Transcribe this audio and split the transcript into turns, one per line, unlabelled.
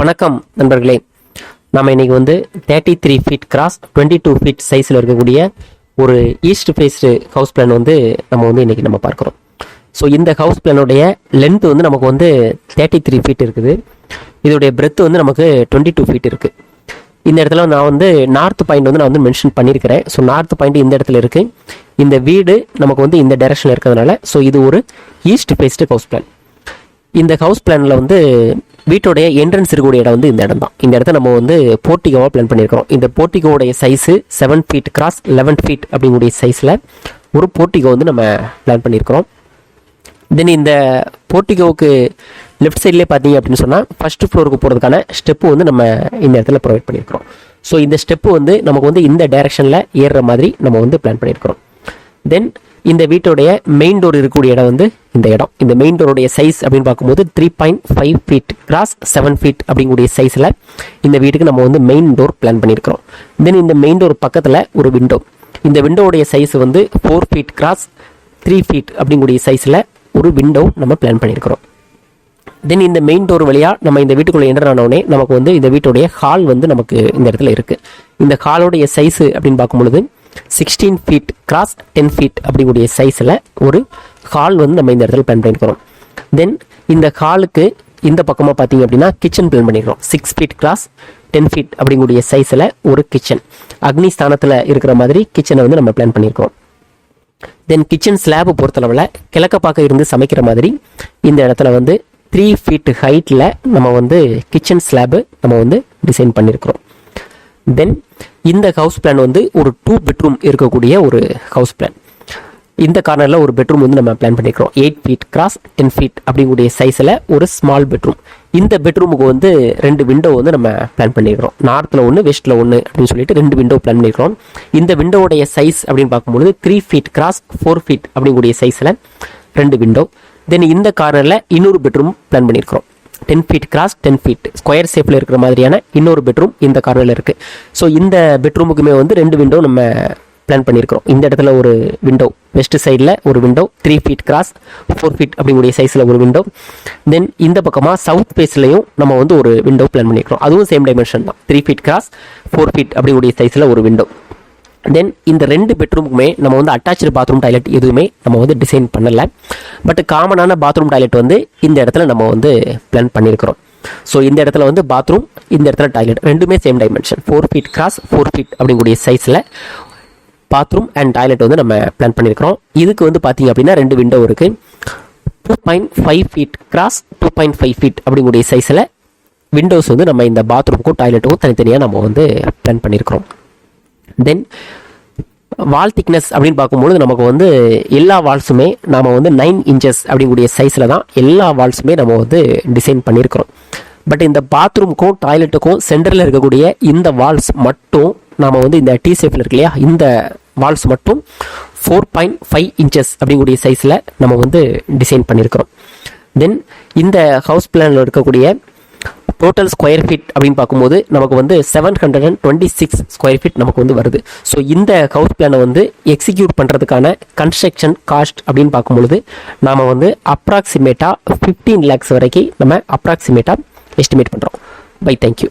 வணக்கம் நண்பர்களே. நம்ம இன்னைக்கு 33 ஃபீட் கிராஸ் 22 ஃபீட் சைஸில் இருக்கக்கூடிய ஒரு ஈஸ்ட் ஃபேஸ்டு ஹவுஸ் பிளான் நம்ம இன்னைக்கு பார்க்குறோம். ஸோ இந்த ஹவுஸ் பிளானுடைய லென்த் நமக்கு 33 ஃபீட் இருக்குது. இதோடைய பிரெத் நமக்கு 22 ஃபீட் இருக்குது. இந்த இடத்துல நான் நார்த் பாயிண்ட் நான் மென்ஷன் பண்ணியிருக்கிறேன். ஸோ நார்த் பாயிண்ட் இந்த இடத்துல இருக்குது. இந்த வீடு நமக்கு இந்த டைரக்ஷனில் இருக்கிறதுனால ஸோ இது ஒரு ஈஸ்ட் ஃபேஸ்டு ஹவுஸ் பிளான். இந்த ஹவுஸ் பிளானில் வீட்டோடைய என்ட்ரன்ஸ் இருக்கக்கூடிய இடம் இந்த இடம் தான். இந்த இடத்த நம்ம போர்ட்டிகோவாக பிளான் பண்ணியிருக்கிறோம். இந்த போர்ட்டிகோவுடைய சைஸு 7 ஃபீட் கிராஸ் 11 ஃபீட் அப்படிங்கக்கூடிய சைஸில் ஒரு போர்ட்டிகோ நம்ம பிளான் பண்ணியிருக்கிறோம். தென் இந்த போர்ட்டிகோவுக்கு லெஃப்ட் சைட்லேயே பார்த்தீங்க அப்படின்னு சொன்னால் ஃபர்ஸ்ட் ஃப்ளோருக்கு போகிறதுக்கான ஸ்டெப்பு நம்ம இந்த இடத்துல ப்ரொவைட் பண்ணியிருக்கிறோம். ஸோ இந்த ஸ்டெப்பு நமக்கு இந்த டைரக்ஷனில் ஏறுற மாதிரி நம்ம பிளான் பண்ணியிருக்கிறோம். தென் இந்த வீட்டோடைய மெயின் டோர் இருக்கக்கூடிய இடம் இந்த இடம். இந்த மெயின் டோருடைய சைஸ் அப்படின்னு பார்க்கும்போது 3.5 ஃபீட் கிராஸ் 7 ஃபீட் அப்படிங்கக்கூடிய சைஸில் இந்த வீட்டுக்கு நம்ம மெயின் டோர் பிளான் பண்ணியிருக்கிறோம். தென் இந்த மெயின் டோர் பக்கத்தில் ஒரு விண்டோ. இந்த விண்டோவுடைய சைஸ் 4 ஃபீட் கிராஸ் 3 ஃபீட் அப்படிங்கக்கூடிய சைஸில் ஒரு விண்டோ நம்ம பிளான் பண்ணியிருக்கிறோம். தென் இந்த மெயின் டோர் வழியாக நம்ம இந்த வீட்டுக்குள்ளே என்டர் ஆனோடனே நமக்கு இந்த வீட்டுடைய ஹால் நமக்கு இந்த இடத்துல இருக்குது. இந்த ஹாலோடைய சைஸு அப்படின்னு பார்க்கும்பொழுது 16 ஃபீட் கிராஸ் 10 ஃபீட் அப்படிங்கக்கூடிய சைஸில் ஒரு ஹால் நம்ம இந்த இடத்துல பிளான் பண்ணியிருக்கிறோம். தென் இந்த ஹாலுக்கு இந்த பக்கமாக பார்த்தீங்க அப்படின்னா கிச்சன் பிளான் பண்ணியிருக்கிறோம். 6 ஃபீட் கிராஸ் 10 ஃபீட் அப்படிங்கக்கூடிய சைஸில் ஒரு கிச்சன் அக்னி ஸ்தானத்தில் இருக்கிற மாதிரி கிச்சனை நம்ம பிளான் பண்ணியிருக்கிறோம். தென் கிச்சன் ஸ்லாப் பொறுத்தளவில் கிழக்க பார்க்க இருந்து சமைக்கிற மாதிரி இந்த இடத்துல 3 ஃபீட் ஹைட்டில் நம்ம கிச்சன் ஸ்லாபு நம்ம டிசைன் பண்ணியிருக்கிறோம். தென் இந்த ஹவுஸ் பிளான் ஒரு 2 பெட்ரூம் இருக்கக்கூடிய ஒரு ஹவுஸ் பிளான். இந்த கார்னரில் ஒரு பெட்ரூம் நம்ம பிளான் பண்ணியிருக்கிறோம். 8 ஃபீட் கிராஸ் 10 ஃபீட் அப்படிங்கக்கூடிய சைஸில் ஒரு ஸ்மால் பெட்ரூம். இந்த பெட்ரூமுக்கு 2 விண்டோ நம்ம பிளான் பண்ணியிருக்கிறோம். நார்த்தில் 1 வெஸ்ட்டில் 1 அப்படின்னு சொல்லிட்டு 2 விண்டோ பிளான் பண்ணியிருக்கிறோம். இந்த விண்டோவுடைய சைஸ் அப்படின்னு பார்க்கும்போது 3 ஃபீட் கிராஸ் 4 ஃபீட் அப்படிங்கக்கூடிய சைஸில் 2 விண்டோ. தென் இந்த கார்னரில் இன்னொரு பெட்ரூம் பிளான் பண்ணியிருக்கிறோம். 10 ஃபீட் கிராஸ் 10 ஃபீட் ஸ்கொயர் ஷேப்பில் இருக்கிற மாதிரியான இன்னொரு பெட்ரூம் இந்த கார்னரில் இருக்குது. ஸோ இந்த பெட்ரூமுக்குமே 2 விண்டோ நம்ம பிளான் பண்ணியிருக்கிறோம். இந்த இடத்துல ஒரு விண்டோ வெஸ்ட் சைடில் ஒரு விண்டோ 3 ஃபீட் கிராஸ் 4 ஃபீட் அப்படிங்கக்கூடிய சைஸில் ஒரு விண்டோ. தென் இந்த பக்கமாக சவுத் ஃபேஸ்லையும் நம்ம ஒரு விண்டோ பிளான் பண்ணியிருக்கிறோம். அதுவும் சேம் டைமென்ஷன் தான். 3 ஃபீட் கிராஸ் 4 ஃபீட் அப்படிங்கக்கூடிய சைஸில் ஒரு விண்டோ. தென் இந்த 2 பெட்ரூமுக்குமே நம்ம அட்டாச்சு பாத்ரூம் டாய்லெட் எதுவுமே நம்ம டிசைன் பண்ணலை. பட் காமனான பாத்ரூம் டாய்லெட் இந்த இடத்துல நம்ம பிளான் பண்ணியிருக்கிறோம். ஸோ இந்த இடத்துல பாத்ரூம், இந்த இடத்துல டாய்லெட் ரெண்டுமே same dimension 4 feet cross 4 feet அப்படிங்கக்கூடிய சைஸில் பாத்ரூம் அண்ட் டாய்லெட் நம்ம பிளான் பண்ணியிருக்கிறோம். இதுக்கு பார்த்தீங்க அப்படின்னா 2 விண்டோ இருக்குது. 2.5 ஃபீட் கிராஸ் 2.5 ஃபீட் அப்படிங்கக்கூடிய சைஸில் விண்டோஸ் நம்ம இந்த பாத்ரூமுக்கும் டாய்லெட்டுக்கும் தனித்தனியாக நம்ம பிளான் பண்ணியிருக்கிறோம். தென் வால் திக்னஸ் அப்படின்னு பார்க்கும்போது நமக்கு எல்லா வால்ஸுமே நாம் 9 இன்ச்சஸ் அப்படிங்கக்கூடிய சைஸில் தான் எல்லா வால்ஸுமே நம்ம டிசைன் பண்ணியிருக்கிறோம். பட் இந்த பாத்ரூமுக்கும் டாய்லெட்டுக்கும் சென்டரில் இருக்கக்கூடிய இந்த வால்ஸ் மட்டும் நாம் இந்த டீ ஷேப்பில் இருக்கு இல்லையா, இந்த வால்ஸ் மட்டும் 4.5 இன்ச்சஸ் அப்படிங்கக்கூடிய சைஸில் நம்ம டிசைன் பண்ணியிருக்கிறோம். தென் இந்த ஹவுஸ் பிளானில் இருக்கக்கூடிய டோட்டல் ஸ்கொயர் ஃபீட் அப்படின்னு பார்க்கும்போது நமக்கு 726 ஸ்கொயர் ஃபீட் நமக்கு வருது. ஸோ இந்த ஹவுஸ் பிளானை எக்ஸிக்யூட் பண்ணுறதுக்கான கன்ஸ்ட்ரக்ஷன் காஸ்ட் அப்படின்னு பார்க்கும்பொழுது நாம் அப்ராக்சிமேட்டாக 15 lakhs வரைக்கும் நம்ம அப்ராக்சிமேட்டாக எஸ்டிமேட் பண்ணுறோம். By thank you.